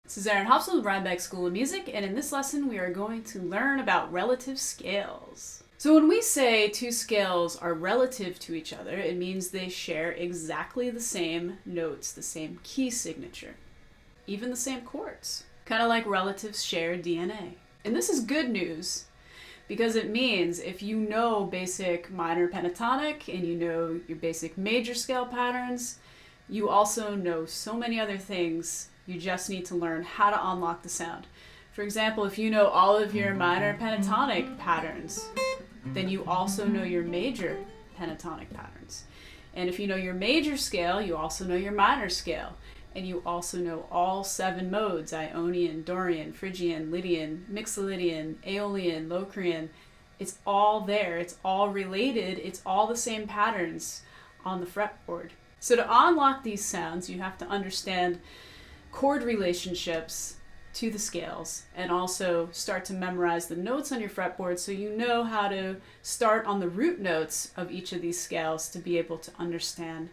This is Erin Hobson with Rhinebeck School of Music, and in this lesson we are going to learn about relative scales. So when we say two scales are relative to each other, it means they share exactly the same notes, the same key signature, even the same chords. Kind of like relatives share DNA. And this is good news because it means if you know basic minor pentatonic and you know your basic major scale patterns, you also know so many other things. You just need to learn how to unlock the sound. For example, if you know all of your minor pentatonic patterns, then you also know your major pentatonic patterns. And if you know your major scale, you also know your minor scale. And you also know all 7 modes: Ionian, Dorian, Phrygian, Lydian, Mixolydian, Aeolian, Locrian. It's all there. It's all related. It's all the same patterns on the fretboard. So to unlock these sounds, you have to understand chord relationships to the scales and also start to memorize the notes on your fretboard so you know how to start on the root notes of each of these scales to be able to understand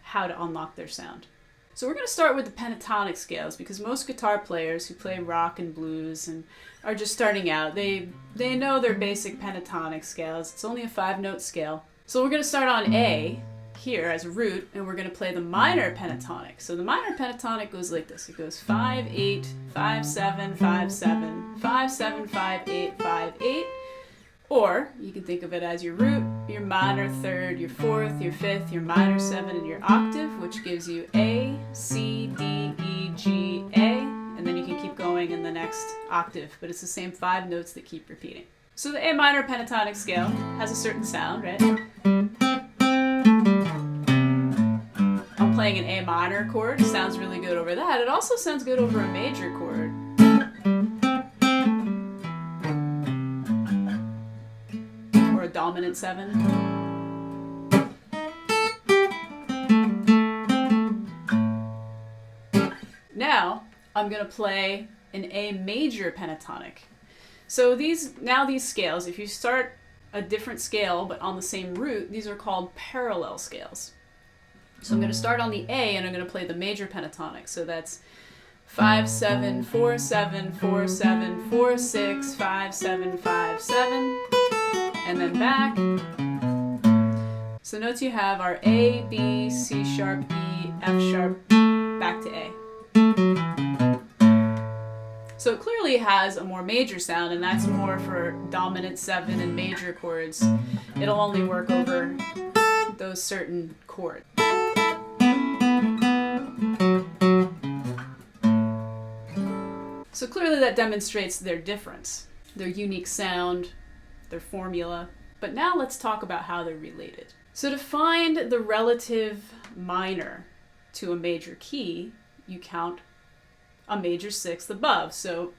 how to unlock their sound. So we're going to start with the pentatonic scales because most guitar players who play rock and blues and are just starting out, they know their basic pentatonic scales. It's only a 5-note scale. So we're going to start on A here as a root, and we're going to play the minor pentatonic. So the minor pentatonic goes like this. It goes 5, 8, 5, 7, 5, 7, 5, 7, 5, 8, 5, 8. Or you can think of it as your root, your minor third, your fourth, your fifth, your minor 7, and your octave, which gives you A, C, D, E, G, A, and then you can keep going in the next octave, but it's the same 5 notes that keep repeating. So the A minor pentatonic scale has a certain sound, right? I'm playing an A minor chord. It sounds really good over that. It also sounds good over a major chord. Or a dominant 7. Now, I'm going to play an A major pentatonic. So these scales, if you start a different scale but on the same root, these are called parallel scales. So I'm going to start on the A and I'm going to play the major pentatonic. So that's 5, 7, 4, 7, 4, 7, 4, 6, 5, 7, 5, 7, and then back. So notes you have are A, B, C sharp, E, F sharp, back to A. So it clearly has a more major sound, and that's more for dominant 7 and major chords. It'll only work over those certain chords. So clearly that demonstrates their difference, their unique sound, their formula. But now let's talk about how they're related. So to find the relative minor to a major key, you count a major 6th above. So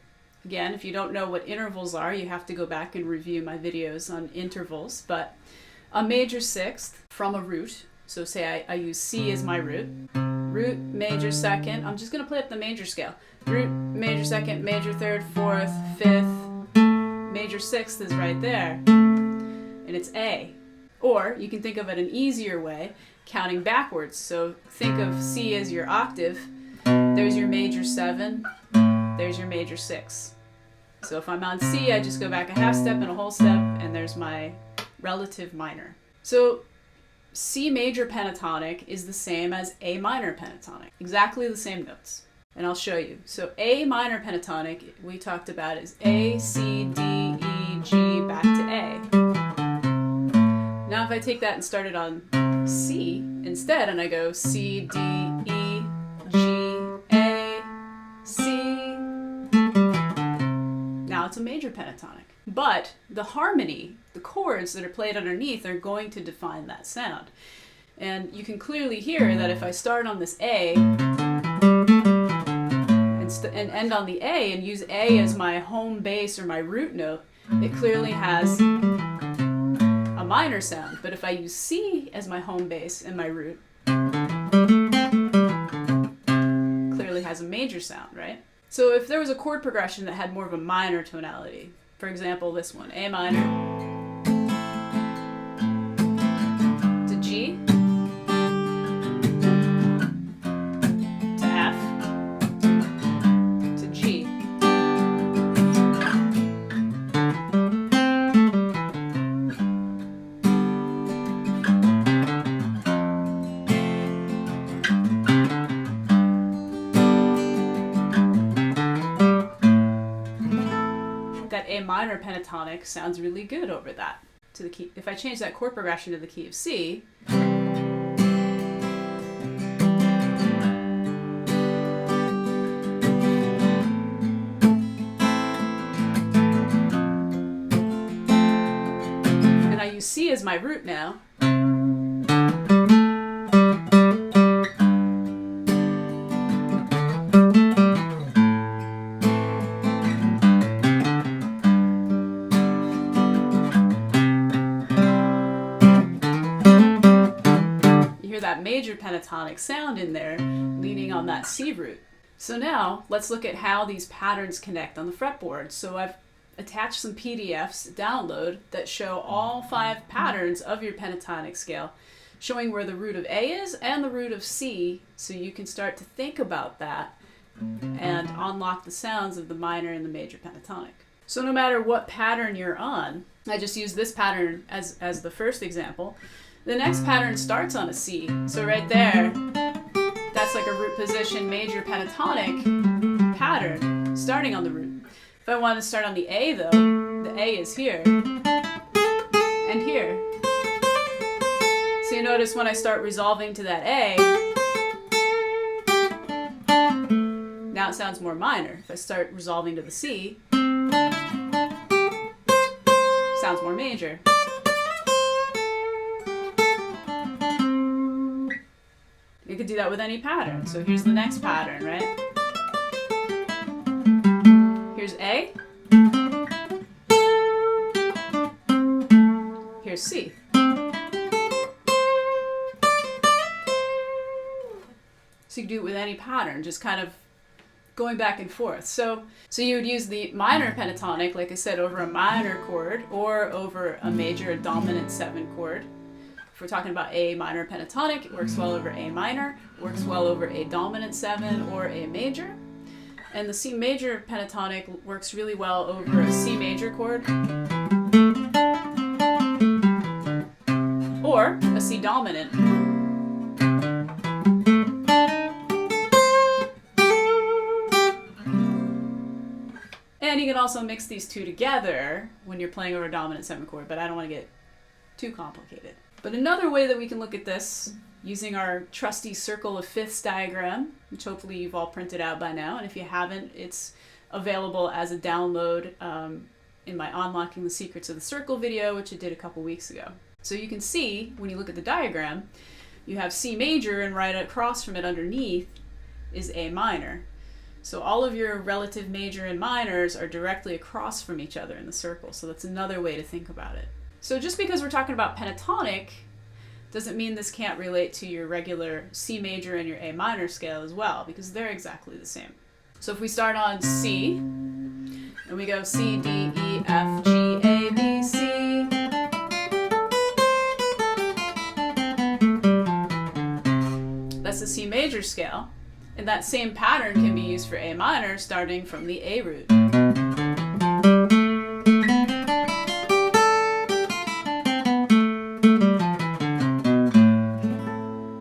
again, if you don't know what intervals are, you have to go back and review my videos on intervals. But a major 6th from a root, so say I use C as my root, root, major 2nd, I'm just going to play up the major scale. Root, major 2nd, major 3rd, 4th, 5th, major 6th is right there, and it's A. Or you can think of it an easier way, counting backwards. So think of C as your octave. There's your major 7, there's your major 6. So if I'm on C, I just go back a half step and a whole step, and there's my relative minor. So C major pentatonic is the same as A minor pentatonic, exactly the same notes. And I'll show you. So A minor pentatonic, we talked about, is A, C, D, E, G, back to A. Now if I take that and start it on C instead, and I go C, D, E, G, A, C, now it's a major pentatonic. But the harmony, the chords that are played underneath are going to define that sound. And you can clearly hear that if I start on this A and end on the A and use A as my home bass or my root note, it clearly has a minor sound. But if I use C as my home bass and my root, clearly has a major sound, right? So if there was a chord progression that had more of a minor tonality, for example, this one, A minor to G to F to A minor pentatonic sounds really good over that. To the key. If I change that chord progression to the key of C, and I use C as my root now, that major pentatonic sound in there leaning on that C root. So now let's look at how these patterns connect on the fretboard. So I've attached some PDFs download that show all 5 patterns of your pentatonic scale, showing where the root of A is and the root of C, so you can start to think about that and unlock the sounds of the minor and the major pentatonic. So no matter what pattern you're on, I just use this pattern as the first example. The next pattern starts on a C, so right there, that's like a root position major pentatonic pattern starting on the root. If I want to start on the A though, the A is here and here. So you notice when I start resolving to that A, now it sounds more minor. If I start resolving to the C, it sounds more major. You could do that with any pattern. So here's the next pattern, right? Here's A. Here's C. So you can do it with any pattern, just kind of going back and forth. So you would use the minor pentatonic, like I said, over a minor chord or over a major, a dominant 7 chord. If we're talking about A minor pentatonic, it works well over A minor, works well over A dominant 7 or A major. And the C major pentatonic works really well over a C major chord or a C dominant. And you can also mix these two together when you're playing over a dominant 7 chord, but I don't want to get too complicated. But another way that we can look at this, using our trusty circle of fifths diagram, which hopefully you've all printed out by now, and if you haven't, it's available as a download in my Unlocking the Secrets of the Circle video, which I did a couple weeks ago. So you can see, when you look at the diagram, you have C major, and right across from it underneath is A minor. So all of your relative major and minors are directly across from each other in the circle, so that's another way to think about it. So just because we're talking about pentatonic doesn't mean this can't relate to your regular C major and your A minor scale as well, because they're exactly the same. So if we start on C, and we go C, D, E, F, G, A, B, C. That's the C major scale, and that same pattern can be used for A minor, starting from the A root.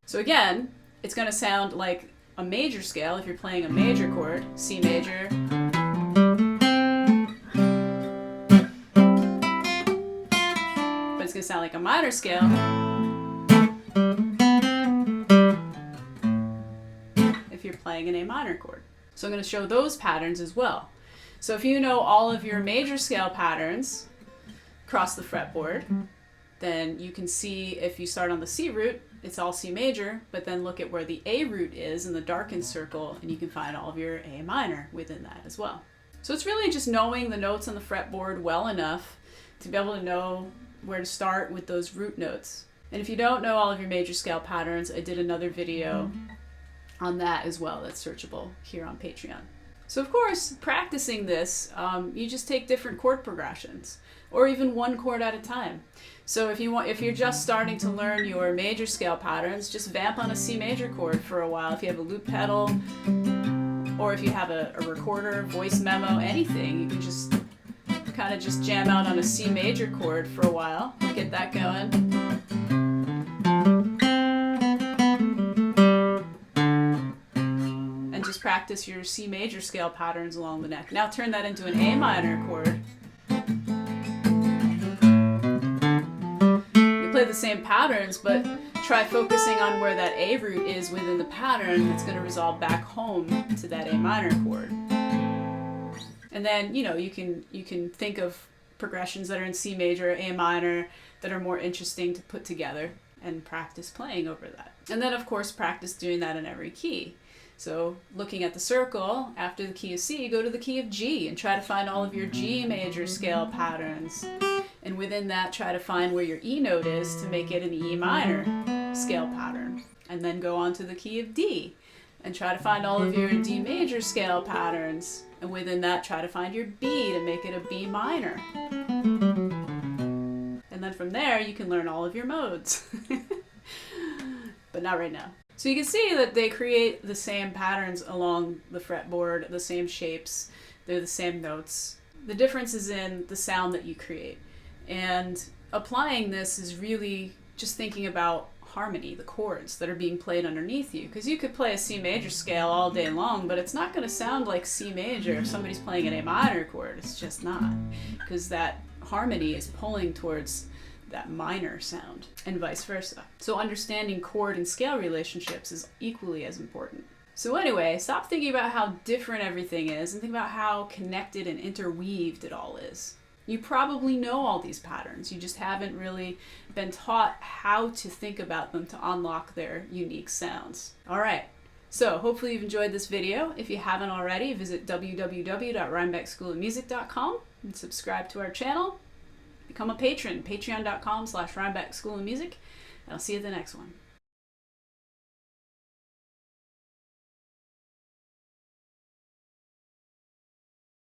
So again, it's going to sound like a major scale if you're playing a major chord, C major, but it's going to sound like a minor scale if you're playing an A minor chord. So I'm going to show those patterns as well. So if you know all of your major scale patterns across the fretboard, then you can see if you start on the C root, it's all C major, but then look at where the A root is in the darkened circle, and you can find all of your A minor within that as well. So it's really just knowing the notes on the fretboard well enough to be able to know where to start with those root notes. And if you don't know all of your major scale patterns, I did another video on that as well that's searchable here on Patreon. So of course, practicing this, you just take different chord progressions, or even one chord at a time. So if you're just starting to learn your major scale patterns, just vamp on a C major chord for a while. If you have a loop pedal, or if you have a recorder, voice memo, anything, you can just kind of just jam out on a C major chord for a while, get that going. And just practice your C major scale patterns along the neck. Now turn that into an A minor chord the same patterns, but try focusing on where that A root is within the pattern. It's going to resolve back home to that A minor chord. And then, you know, you can think of progressions that are in C major, A minor, that are more interesting to put together and practice playing over that. And then, of course, practice doing that in every key. So looking at the circle, after the key of C, go to the key of G and try to find all of your G major scale patterns. And within that, try to find where your E note is to make it an E minor scale pattern. And then go on to the key of D and try to find all of your D major scale patterns. And within that, try to find your B to make it a B minor. And then from there, you can learn all of your modes. But not right now. So you can see that they create the same patterns along the fretboard, the same shapes, they're the same notes. The difference is in the sound that you create. And applying this is really just thinking about harmony, the chords that are being played underneath you. Because you could play a C major scale all day long, but it's not going to sound like C major if somebody's playing an A minor chord. It's just not. Because that harmony is pulling towards that minor sound, and vice versa. So understanding chord and scale relationships is equally as important. So anyway, stop thinking about how different everything is and think about how connected and interweaved it all is. You probably know all these patterns, you just haven't really been taught how to think about them to unlock their unique sounds. Alright, so hopefully you've enjoyed this video. If you haven't already, visit www.rhinebeckschoolofmusic.com and subscribe to our channel. Become a patron, patreon.com/Rhinebeck School of Music, and I'll see you at the next one.